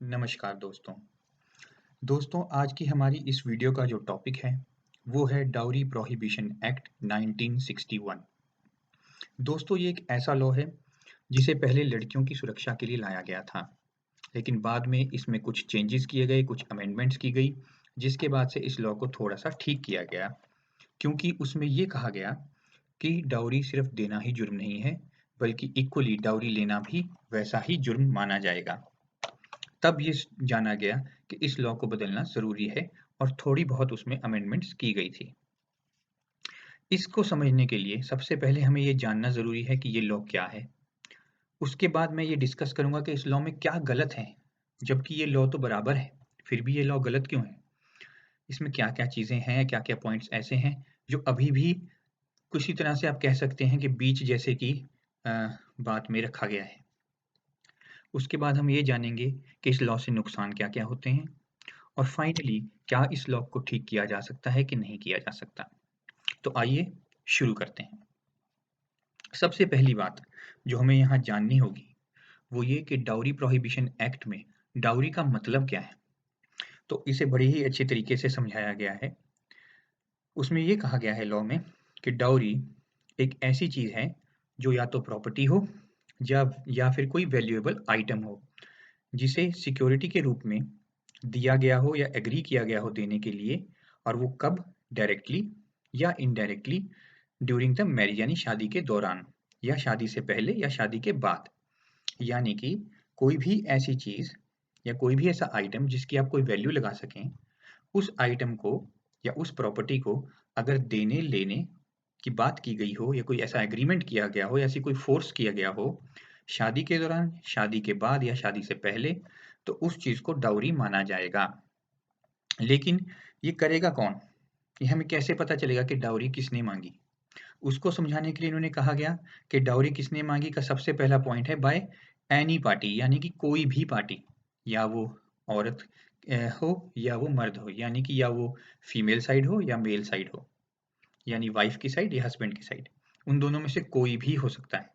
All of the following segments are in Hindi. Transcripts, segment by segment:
नमस्कार दोस्तों। आज की हमारी इस वीडियो का जो टॉपिक है वो है डाउरी प्रोहिबिशन एक्ट 1961। दोस्तों, ये एक ऐसा लॉ है जिसे पहले लड़कियों की सुरक्षा के लिए लाया गया था, लेकिन बाद में इसमें कुछ चेंजेस किए गए, कुछ अमेंडमेंट्स की गई, जिसके बाद से इस लॉ को थोड़ा सा ठीक किया गया, क्योंकि उसमें ये कहा गया कि डाउरी सिर्फ देना ही जुर्म नहीं है, बल्कि इक्वली डाउरी लेना भी वैसा ही जुर्म माना जाएगा। तब ये जाना गया कि इस लॉ को बदलना ज़रूरी है और थोड़ी बहुत उसमें अमेंडमेंट्स की गई थी। इसको समझने के लिए सबसे पहले हमें ये जानना ज़रूरी है कि ये लॉ क्या है। उसके बाद मैं ये डिस्कस करूँगा कि इस लॉ में क्या गलत है, जबकि ये लॉ तो बराबर है, फिर भी ये लॉ गलत क्यों है? इसमें क्या-क्या चीज़ें हैं, क्या-क्या पॉइंट्स ऐसे हैं जो अभी भी किसी तरह से आप कह सकते हैं कि बीच जैसे की अ, बात में रखा गया है। उसके बाद हम ये जानेंगे कि इस लॉ से नुकसान क्या-क्या होते हैं और फाइनली क्या इस लॉ को ठीक किया जा सकता है कि नहीं किया जा सकता। तो आइए शुरू करते हैं। सबसे पहली बात जो हमें यहाँ जाननी होगी वो ये कि डाउरी प्रोहिबिशन एक्ट में डाउरी का मतलब क्या है। तो इसे बड़े ही अच्छे तरीके से समझाया गया है। उसमें ये कहा गया है लॉ में कि डाउरी एक ऐसी चीज़ है जो या तो प्रॉपर्टी हो या फिर कोई वैल्यूएबल आइटम हो, जिसे सिक्योरिटी के रूप में दिया गया हो या एग्री किया गया हो देने के लिए, और वो कब? डायरेक्टली या इनडायरेक्टली ड्यूरिंग द मैरिज, यानी शादी के दौरान या शादी से पहले या शादी के बाद। यानी कि कोई भी ऐसी चीज़ या कोई भी ऐसा आइटम जिसकी आप कोई वैल्यू लगा सकें, उस आइटम को या उस प्रॉपर्टी को अगर देने लेने की बात की गई हो या कोई ऐसा एग्रीमेंट किया गया हो या ऐसी कोई फोर्स किया गया हो शादी के दौरान, शादी के बाद या शादी से पहले, तो उस चीज़ को डाउरी माना जाएगा। लेकिन ये करेगा कौन? ये हमें कैसे पता चलेगा कि डाउरी किसने माँगी? उसको समझाने के लिए इन्होंने कहा गया कि डाउरी किसने माँगी का सबसे पहला पॉइंट है बाय एनी पार्टी, यानी कि कोई भी पार्टी, या वो औरत हो या वो मर्द हो, यानी कि या वो फीमेल साइड हो या मेल साइड हो, यानी वाइफ की साइड या हस्बैंड की साइड, उन दोनों में से कोई भी हो सकता है।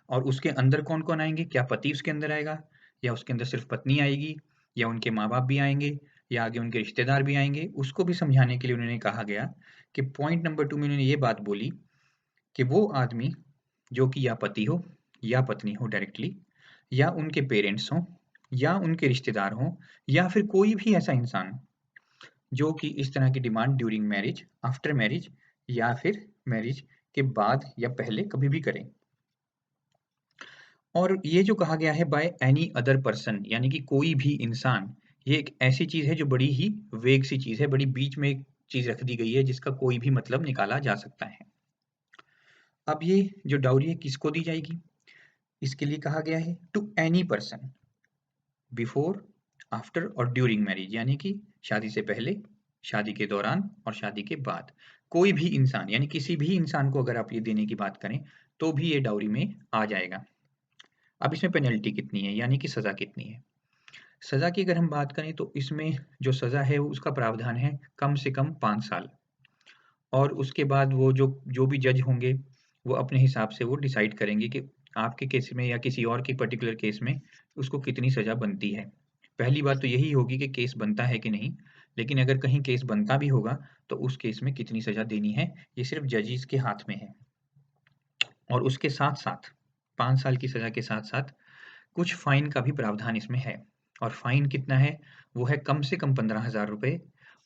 और उसके अंदर कौन-कौन आएँगे? क्या पति उसके अंदर आएगा या उसके अंदर सिर्फ़ पत्नी आएगी या उनके माँ-बाप भी आएँगे या आगे उनके रिश्तेदार भी आएँगे? उसको भी समझाने के लिए उन्होंने कहा गया कि पॉइंट नंबर 2 में उन्होंने ये बात बोली कि वो आदमी जो कि या पति हो या पत्नी हो डायरेक्टली, या उनके पेरेंट्स हों या उनके रिश्तेदार हों, या फिर कोई भी ऐसा इंसान जो कि इस तरह की demand during marriage, after marriage या फिर मैरिज के बाद या पहले कभी भी करे। और ये जो कहा गया है बाय एनी अदर पर्सन, यानी कि कोई भी इंसान, ये एक ऐसी चीज़ है जो बड़ी ही वेग सी चीज़ है, बड़ी बीच में एक चीज़ रख दी गई है जिसका कोई भी मतलब निकाला जा सकता है। अब ये जो डाउरी है किसको दी जाएगी? इसके लिए कहा गया है to any person before, after और ड्यूरिंग मैरिज, यानी कि शादी से पहले, शादी के दौरान और शादी के बाद। कोई भी इंसान, यानी किसी भी इंसान को अगर आप ये देने की बात करें, तो भी ये डाउरी में आ जाएगा। अब इसमें पेनल्टी कितनी है, यानी कि सज़ा कितनी है? सज़ा की अगर हम बात करें तो इसमें जो सज़ा है उसका प्रावधान है कम से कम 5 साल, और उसके बाद वो जो जो भी जज होंगे, वो अपने हिसाब से वो डिसाइड करेंगे कि आपके केस में या किसी और के पर्टिकुलर केस में उसको कितनी सज़ा बनती है। पहली बात तो यही होगी कि केस बनता है कि नहीं, लेकिन अगर कहीं केस बनता भी होगा, तो उस केस में कितनी सज़ा देनी है, ये सिर्फ़ जजेस के हाथ में है। और उसके साथ-साथ 5 साल की सज़ा के साथ-साथ कुछ फ़ाइन का भी प्रावधान इसमें है, और फ़ाइन कितना है? वो है कम से कम 15,000 रुपए,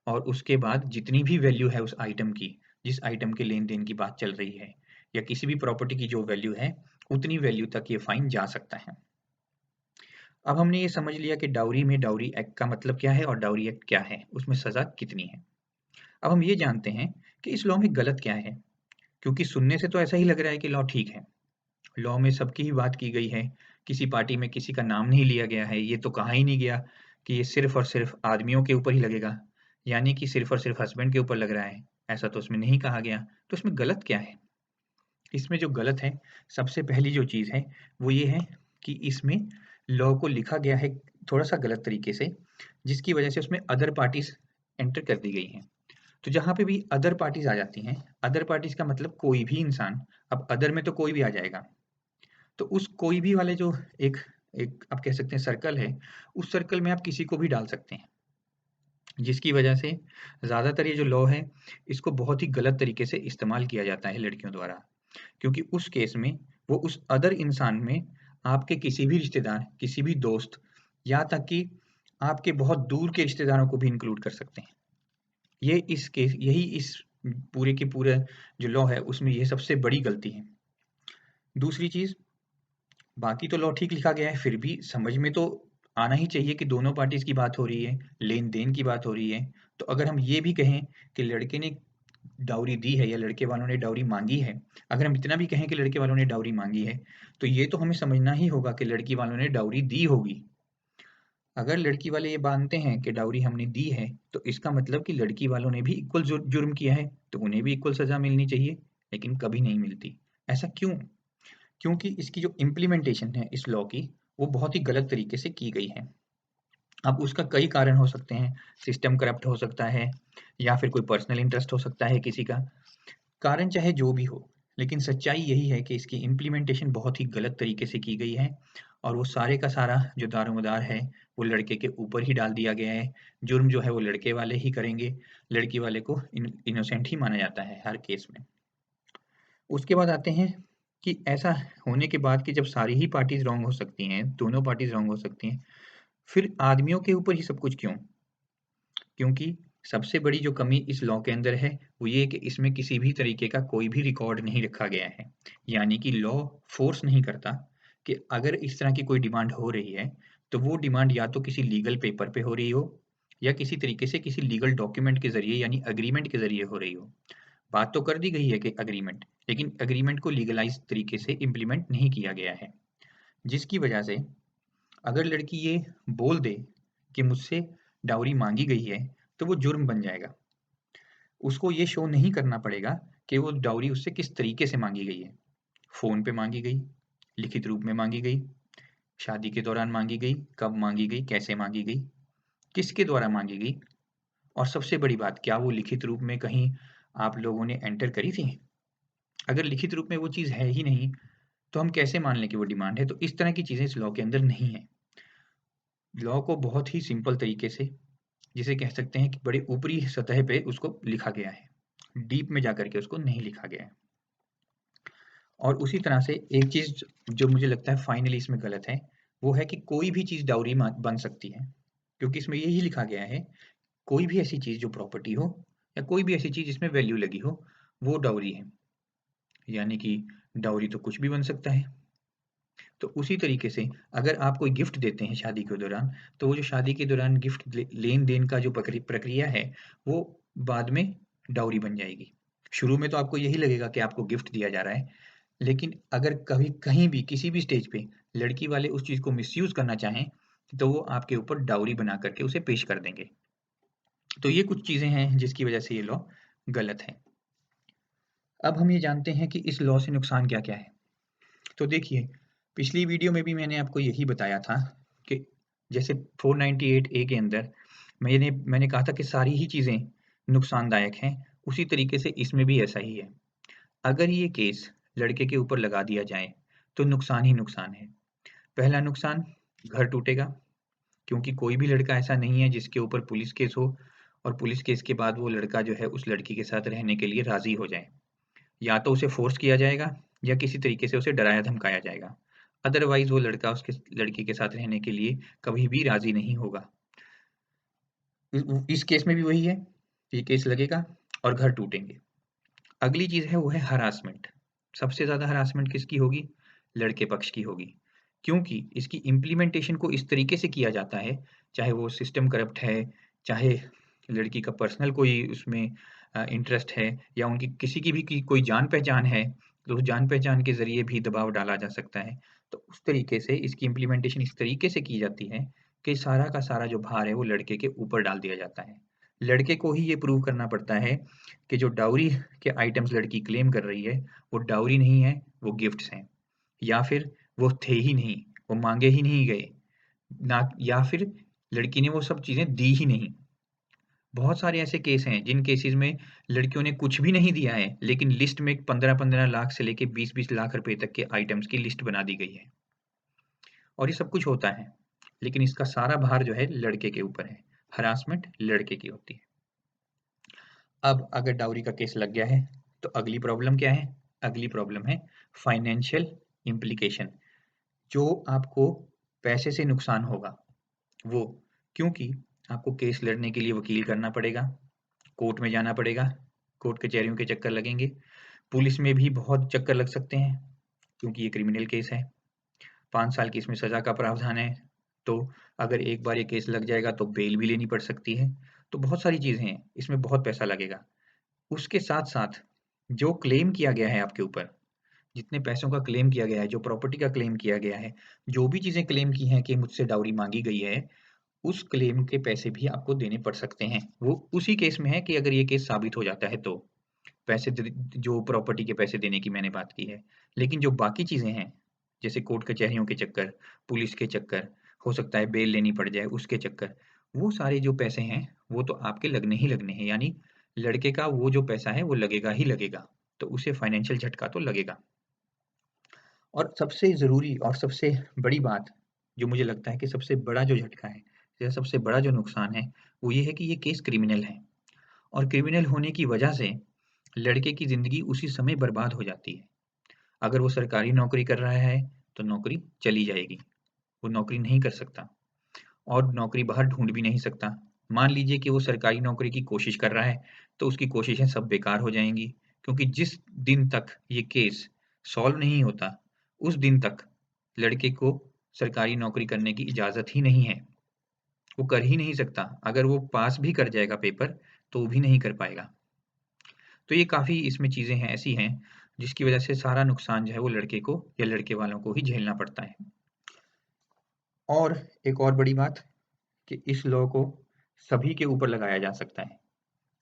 और उसके बाद जितनी भी वैल्यू है उस आइटम की, जिस आइटम के लेन-देन की बात चल रही है, या किसी भी प्रॉपर्टी की जो वैल्यू है, उतनी वैल्यू तक ये फ़ाइन जा सकता है। अब हमने ये समझ लिया कि डाउरी में डाउरी एक्ट का मतलब क्या है और डाउरी एक्ट क्या है, उसमें सज़ा कितनी है। अब हम ये जानते हैं कि इस लॉ में गलत क्या है, क्योंकि सुनने से तो ऐसा ही लग रहा है कि लॉ ठीक है। लॉ में सबकी ही बात की गई है, किसी पार्टी में किसी का नाम नहीं लिया गया है, ये तो कहा ही नहीं गया कि ये सिर्फ़ और सिर्फ़ आदमियों के ऊपर ही लगेगा, यानी कि सिर्फ़ और सिर्फ़ हस्बैंड के ऊपर लग रहा है, ऐसा तो उसमें नहीं कहा गया। तो इसमें गलत क्या है? इसमें जो गलत है, सबसे पहली जो चीज़ है, वो ये है कि इसमें लॉ को लिखा गया है थोड़ा-सा गलत तरीके से, जिसकी वजह से उसमें अदर पार्टीज़ एंटर कर दी गई हैं। तो जहाँ पे भी अदर पार्टीज़ आ जाती हैं, अदर पार्टीज़ का मतलब कोई भी इंसान, अब अदर में तो कोई भी आ जाएगा। तो उस कोई भी वाले जो एक एक आप कह सकते हैं सर्कल है, उस सर्कल में आप किसी को भी डाल सकते हैं। जिसकी वजह से ज़्यादातर ये जो लॉ है, इसको बहुत ही गलत तरीके से इस्तेमाल किया जाता है लड़कियों द्वारा। क्योंकि उस केस में वो उस अदर इंसान में आपके किसी भी रिश्तेदार, किसी भी दोस्त, यहाँ तक कि आपके बहुत दूर के रिश्तेदारों को भी इंक्लूड कर सकते हैं। ये इस केस यही इस पूरे के पूरे जो लॉ है उसमें ये सबसे बड़ी गलती है। दूसरी चीज़, बाकी तो लॉ ठीक लिखा गया है, फिर भी समझ में तो आना ही चाहिए कि दोनों पार्टीज़ की बात हो रही है, लेन-देन की बात हो रही है। तो अगर हम ये भी कहें कि लड़के ने डाउरी दी है या लड़के वालों ने डाउरी माँगी है, अगर हम इतना भी कहें कि लड़के वालों ने डाउरी माँगी है, तो ये तो हमें समझना ही होगा कि लड़की वालों ने डाउरी दी होगी। अगर लड़की वाले ये मानते हैं कि डाउरी हमने दी है, तो इसका मतलब कि लड़की वालों ने भी इक्वल जुर्म किया है, तो उन्हें भी इक्वल सज़ा मिलनी चाहिए, लेकिन कभी नहीं मिलती। ऐसा क्यों? क्योंकि इसकी जो इम्प्लीमेंटेशन है इस लॉ की, वो बहुत ही गलत तरीके से की गई है। अब उसका कई कारण हो सकते हैं, सिस्टम करप्ट हो सकता है या फिर कोई पर्सनल इंटरेस्ट हो सकता है किसी का। कारण चाहे जो भी हो, लेकिन सच्चाई यही है कि इसकी इम्प्लीमेंटेशन बहुत ही गलत तरीके से की गई है और वो सारे का सारा जो दारोमदार है, वो लड़के के ऊपर ही डाल दिया गया है। जुर्म जो है वो लड़के वाले ही करेंगे, लड़की वाले को इनोसेंट ही माना जाता है हर केस में। उसके बाद आते हैं कि ऐसा होने के बाद कि जब सारी ही पार्टीज़ रॉन्ग हो सकती हैं, दोनों पार्टीज़ रॉन्ग हो सकती हैं, फिर आदमियों के ऊपर ही सब कुछ क्यों? क्योंकि सबसे बड़ी जो कमी इस लॉ के अंदर है, वो ये है कि इसमें किसी भी तरीके का कोई भी रिकॉर्ड नहीं रखा गया है। यानी कि लॉ फ़ोर्स नहीं करता कि अगर इस तरह की कोई डिमांड हो रही है, तो वो डिमांड या तो किसी लीगल पेपर पे हो रही हो या किसी तरीके से किसी लीगल डॉक्यूमेंट के ज़रिए यानी एग्रीमेंट के ज़रिए हो रही हो। बात तो कर दी गई है कि एग्रीमेंट, लेकिन एग्रीमेंट को लीगलाइज़ तरीके से इम्प्लीमेंट नहीं किया गया है। जिसकी वजह से अगर लड़की ये बोल दे कि मुझसे डाउरी माँगी गई है, तो वो जुर्म बन जाएगा। उसको ये शो नहीं करना पड़ेगा कि वो डाउरी उससे किस तरीके से माँगी गई है। फ़ोन पे माँगी गई, लिखित रूप में माँगी गई, शादी के दौरान माँगी गई, कब माँगी गई, कैसे माँगी गई, किसके द्वारा माँगी गई और सबसे बड़ी बात, क्या वो लिखित रूप में कहीं आप लोगों ने एंटर करी थी? अगर लिखित रूप में वो चीज़ है ही नहीं, तो हम कैसे मान लें कि वो डिमांड है? तो इस तरह की चीज़ें इस लॉ के अंदर नहीं हैं। लॉ को बहुत ही सिंपल तरीके से, जिसे कह सकते हैं कि बड़े ऊपरी सतह पे उसको लिखा गया है। डीप में जाकर के उसको नहीं लिखा गया है। और उसी तरह से एक चीज़ जो मुझे लगता है फाइनली इसमें गलत है, वो है कि कोई भी चीज़ डाउरी बन सकती है। क्योंकि इसमें यही लिखा गया है, कोई भी ऐसी चीज़ जो प्रॉपर्टी हो या कोई भी ऐसी चीज़ जिसमें वैल्यू लगी हो, वो डाउरी है। यानी कि डाउरी तो कुछ भी बन सकता है। तो उसी तरीके से अगर आप कोई गिफ्ट देते हैं शादी के दौरान, तो वो जो शादी के दौरान गिफ्ट लेन-देन का जो प्रक्रिया है, वो बाद में डाउरी बन जाएगी। शुरू में तो आपको यही लगेगा कि आपको गिफ्ट दिया जा रहा है, लेकिन अगर कभी कहीं भी किसी भी स्टेज पे लड़की वाले उस चीज़ को मिसयूज़ करना चाहें, तो वो आपके ऊपर डाउरी बना करके उसे पेश कर देंगे। तो ये कुछ चीज़ें हैं जिसकी वजह से ये लॉ गलत है। अब हम ये जानते हैं कि इस लॉ से नुकसान क्या-क्या है। तो देखिए, पिछली वीडियो में भी मैंने आपको यही बताया था कि जैसे 498 ए के अंदर मैंने कहा था कि सारी ही चीज़ें नुकसानदायक हैं, उसी तरीके से इसमें भी ऐसा ही है। अगर ये केस लड़के के ऊपर लगा दिया जाए, तो नुकसान ही नुकसान है। पहला नुकसान, घर टूटेगा, क्योंकि कोई भी लड़का ऐसा नहीं है जिसके ऊपर पुलिस केस हो और पुलिस केस के बाद वो लड़का जो है उस लड़की के साथ रहने के लिए राज़ी हो जाए। या तो उसे फ़ोर्स किया जाएगा या किसी तरीके से उसे डराया-धमकाया जाएगा। अदरवाइज़ वो लड़का उसके लड़की के साथ रहने के लिए कभी भी राज़ी नहीं होगा। इस केस में भी वही है, ये केस लगेगा और घर टूटेंगे। अगली चीज़ है वो है हरासमेंट। सबसे ज़्यादा हरासमेंट किसकी होगी? लड़के पक्ष की होगी। क्योंकि इसकी इम्प्लीमेंटेशन को इस तरीके से किया जाता है, चाहे वो सिस्टम करप्ट है, चाहे लड़की का पर्सनल कोई उसमें इंटरेस्ट है या उनकी किसी की भी की कोई जान-पहचान है, तो उस जान-पहचान के ज़रिए भी दबाव डाला जा सकता है। तो उस तरीके से इसकी इम्प्लीमेंटेशन इस तरीके से की जाती है कि सारा का सारा जो भार है वो लड़के के ऊपर डाल दिया जाता है। लड़के को ही ये प्रूव करना पड़ता है कि जो डाउरी के आइटम्स लड़की क्लेम कर रही है, वो डाउरी नहीं है, वो गिफ्ट्स हैं या फिर वो थे ही नहीं, वो माँगे ही नहीं गए, ना या फिर लड़की ने वो सब चीज़ें दी ही नहीं। बहुत सारे ऐसे केस हैं जिन केसेज़ में लड़कियों ने कुछ भी नहीं दिया है, लेकिन लिस्ट में 15-15 लाख से लेके 20-20 लाख रुपए तक के आइटम्स की लिस्ट बना दी गई है। और ये सब कुछ होता है, लेकिन इसका सारा भार जो है लड़के के ऊपर है। हरासमेंट लड़के की होती है। अब अगर डाउरी का केस लग गया है तो अगली प्रॉब्लम क्या है? अगली प्रॉब्लम है फाइनेंशियल इम्प्लीकेशन। जो आपको पैसे से नुकसान होगा वो, क्योंकि आपको केस लड़ने के लिए वकील करना पड़ेगा, कोर्ट में जाना पड़ेगा, कोर्ट कचहरियों के चक्कर लगेंगे, पुलिस में भी बहुत चक्कर लग सकते हैं क्योंकि ये क्रिमिनल केस है। 5 साल की इसमें सजा का प्रावधान है, तो अगर एक बार ये केस लग जाएगा तो बेल भी लेनी पड़ सकती है। तो बहुत सारी चीजें हैं, इसमें बहुत पैसा लगेगा। उसके साथ साथ जो क्लेम किया गया है आपके ऊपर, जितने पैसों का क्लेम किया गया है, जो प्रॉपर्टी का क्लेम किया गया है, जो भी चीजें क्लेम की हैं कि मुझसे डाउरी मांगी गई है, उस क्लेम के पैसे भी आपको देने पड़ सकते हैं। वो उसी केस में है कि अगर ये केस साबित हो जाता है तो पैसे जो प्रॉपर्टी के पैसे देने की मैंने बात की है। लेकिन जो बाकी चीजें हैं, जैसे कोर्ट कचहरियों के चक्कर, पुलिस के चक्कर, हो सकता है बेल लेनी पड़ जाए उसके चक्कर, वो सारे जो पैसे हैं वो तो आपके लगने ही लगने हैं। यानी लड़के का वो जो पैसा है वो लगेगा ही लगेगा, तो उसे फाइनेंशियल झटका तो लगेगा। और सबसे जरूरी और सबसे बड़ी बात जो मुझे लगता है कि सबसे बड़ा जो झटका है या सबसे बड़ा जो नुकसान है वो ये है कि ये केस क्रिमिनल है, और क्रिमिनल होने की वजह से लड़के की जिंदगी उसी समय बर्बाद हो जाती है। अगर वो सरकारी नौकरी कर रहा है तो नौकरी चली जाएगी, वो नौकरी नहीं कर सकता और नौकरी बाहर ढूंढ भी नहीं सकता। मान लीजिए कि वो सरकारी नौकरी की कोशिश कर रहा है तो उसकी कोशिशें सब बेकार हो जाएंगी, क्योंकि जिस दिन तक ये केस सॉल्व नहीं होता उस दिन तक लड़के को सरकारी नौकरी करने की इजाजत ही नहीं है। वो कर ही नहीं सकता। अगर वो पास भी कर जाएगा पेपर तो भी नहीं कर पाएगा। तो ये काफी इसमें चीजें हैं, ऐसी हैं जिसकी वजह से सारा नुकसान जो है वो लड़के को या लड़के वालों को ही झेलना पड़ता है। और एक और बड़ी बात कि इस लॉ को सभी के ऊपर लगाया जा सकता है,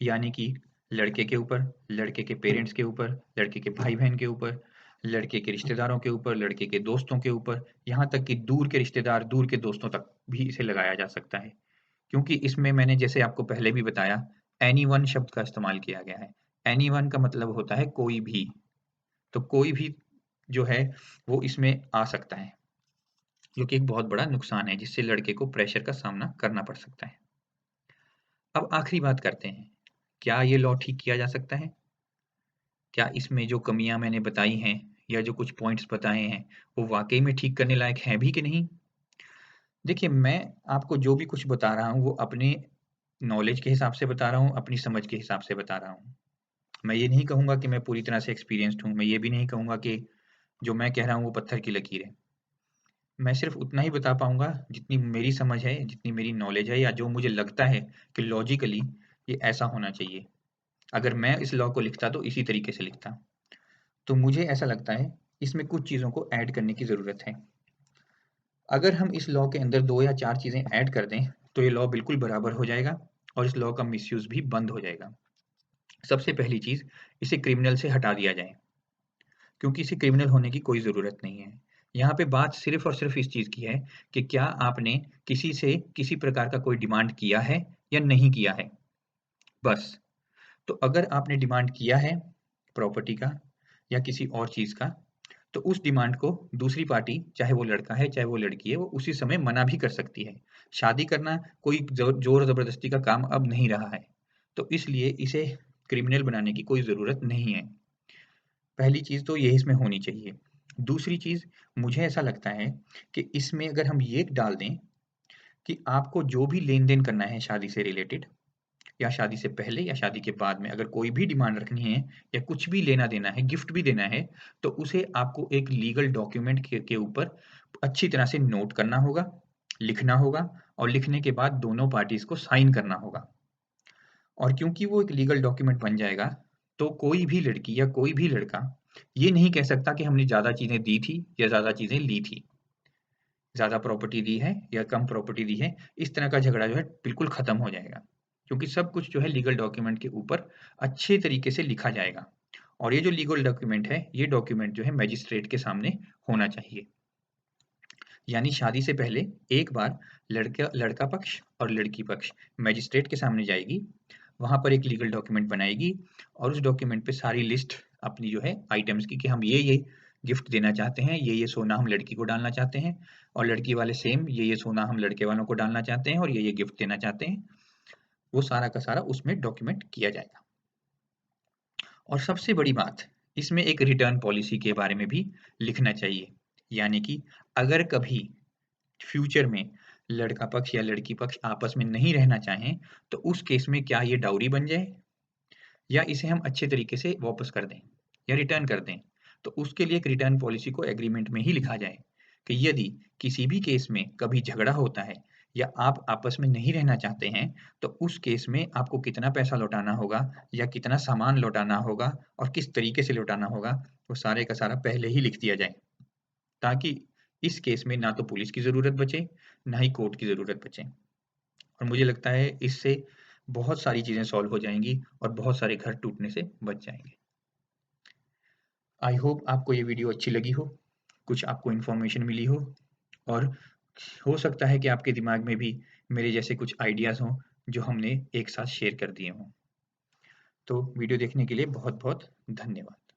यानी कि लड़के के ऊपर, लड़के के पेरेंट्स के ऊपर, लड़के के भाई बहन के ऊपर, लड़के के रिश्तेदारों के ऊपर, लड़के के दोस्तों के ऊपर, यहाँ तक कि दूर के रिश्तेदार, दूर के दोस्तों तक भी इसे लगाया जा सकता है। क्योंकि इसमें मैंने जैसे आपको पहले भी बताया, एनीवन शब्द का इस्तेमाल किया गया है। एनीवन का मतलब होता है कोई भी, तो कोई भी जो है वो इसमें आ सकता है, जो कि एक बहुत बड़ा नुकसान है जिससे लड़के को प्रेशर का सामना करना पड़ सकता है। अब आखिरी बात करते हैं, क्या ये लॉ ठीक किया जा सकता है? क्या इसमें जो कमियां मैंने बताई हैं या जो कुछ पॉइंट्स बताए हैं वो वाकई में ठीक करने लायक हैं भी कि नहीं? देखिए, मैं आपको जो भी कुछ बता रहा हूँ वो अपने नॉलेज के हिसाब से बता रहा हूँ, अपनी समझ के हिसाब से बता रहा हूँ। मैं ये नहीं कहूँगा कि मैं पूरी तरह से एक्सपीरियंस्ड हूँ, मैं ये भी नहीं कहूँगा कि जो मैं कह रहा हूँ वो पत्थर की लकीर है। मैं सिर्फ उतना ही बता पाऊँगा जितनी मेरी समझ है, जितनी मेरी नॉलेज है, या जो मुझे लगता है कि लॉजिकली ये ऐसा होना चाहिए। अगर मैं इस लॉ को लिखता तो इसी तरीके से लिखता। तो मुझे ऐसा लगता है इसमें कुछ चीज़ों को ऐड करने की ज़रूरत है। अगर हम इस लॉ के अंदर 2 या 4 चीज़ें ऐड कर दें तो ये लॉ बिल्कुल बराबर हो जाएगा और इस लॉ का मिसयूज़ भी बंद हो जाएगा। सबसे पहली चीज़, इसे क्रिमिनल से हटा दिया जाए, क्योंकि इसे क्रिमिनल होने की कोई ज़रूरत नहीं है। यहाँ पे बात सिर्फ़ और सिर्फ़ इस चीज़ की है कि क्या आपने किसी से किसी प्रकार का कोई डिमांड किया है या नहीं किया है, बस। तो अगर आपने डिमांड किया है प्रॉपर्टी का या किसी और चीज़ का, तो उस डिमांड को दूसरी पार्टी, चाहे वो लड़का है, चाहे वो लड़की है, वो उसी समय मना भी कर सकती है। शादी करना कोई ज़ोर-ज़बरदस्ती का काम अब नहीं रहा है, तो इसलिए इसे क्रिमिनल बनाने की कोई ज़रूरत नहीं है। पहली चीज़ तो ये इसमें होनी चाहिए। दूसरी चीज़, मुझे ऐसा लगता है कि इसमें अगर हम ये डाल दें कि आपको जो भी लेन-देन करना है शादी से रिलेटेड, या शादी से पहले या शादी के बाद में अगर कोई भी डिमांड रखनी है या कुछ भी लेना-देना है, गिफ्ट भी देना है, तो उसे आपको एक लीगल डॉक्यूमेंट के ऊपर अच्छी तरह से नोट करना होगा, लिखना होगा, और लिखने के बाद दोनों पार्टीज़ को साइन करना होगा। और क्योंकि वो एक लीगल डॉक्यूमेंट बन जाएगा, तो कोई भी लड़की या कोई भी लड़का ये नहीं कह सकता कि हमने ज़्यादा चीज़ें दी थी या ज़्यादा चीज़ें ली थी। ज़्यादा प्रॉपर्टी दी है या कम प्रॉपर्टी दी है, इस तरह का झगड़ा जो है बिल्कुल खत्म हो जाएगा। क्योंकि सब कुछ जो है लीगल डॉक्यूमेंट के ऊपर अच्छे तरीके से लिखा जाएगा। और ये जो लीगल डॉक्यूमेंट है, ये डॉक्यूमेंट जो है मजिस्ट्रेट के सामने होना चाहिए। यानी शादी से पहले एक बार लड़का लड़का पक्ष और लड़की पक्ष मजिस्ट्रेट के सामने जाएगी, वहाँ पर एक लीगल डॉक्यूमेंट बनाएगी और उस डॉक्यूमेंट पे सारी लिस्ट अपनी जो है आइटम्स की कि हम ये गिफ्ट देना चाहते हैं, ये सोना हम लड़की को डालना चाहते हैं, और लड़की वाले सेम ये सोना हम लड़के वालों को डालना चाहते हैं और ये गिफ्ट देना चाहते हैं। वो सारा का सारा उसमें डॉक्यूमेंट किया जाएगा। और सबसे बड़ी बात, इसमें एक रिटर्न पॉलिसी के बारे में भी लिखना चाहिए, यानी कि अगर कभी फ्यूचर में लड़का पक्ष या लड़की पक्ष आपस में नहीं रहना चाहें, तो उस केस में क्या ये डाउरी बन जाए या इसे हम अच्छे तरीके से वापस कर दें या रिटर्न कर दें। तो उसके लिए एक रिटर्न पॉलिसी को एग्रीमेंट में ही लिखा जाए कि यदि किसी भी केस में कभी झगड़ा होता है या आप आपस में नहीं रहना चाहते हैं, तो उस केस में आपको कितना पैसा लौटाना होगा या कितना सामान लौटाना होगा और किस तरीके से लौटाना होगा, वो सारे का सारा पहले ही लिख दिया जाए, ताकि इस केस में ना तो पुलिस की ज़रूरत बचे, ना ही कोर्ट की ज़रूरत बचे। और मुझे लगता है इससे बहुत सारी चीज़ें सॉल्व हो जाएँगी और बहुत सारे घर टूटने से बच जाएँगे। आई होप आपको ये वीडियो अच्छी लगी हो, कुछ आपको इन्फॉर्मेशन मिली हो, और हो सकता है कि आपके दिमाग में भी मेरे जैसे कुछ आइडियाज़ हों, जो हमने एक साथ शेयर कर दिए हों। तो वीडियो देखने के लिए बहुत-बहुत धन्यवाद।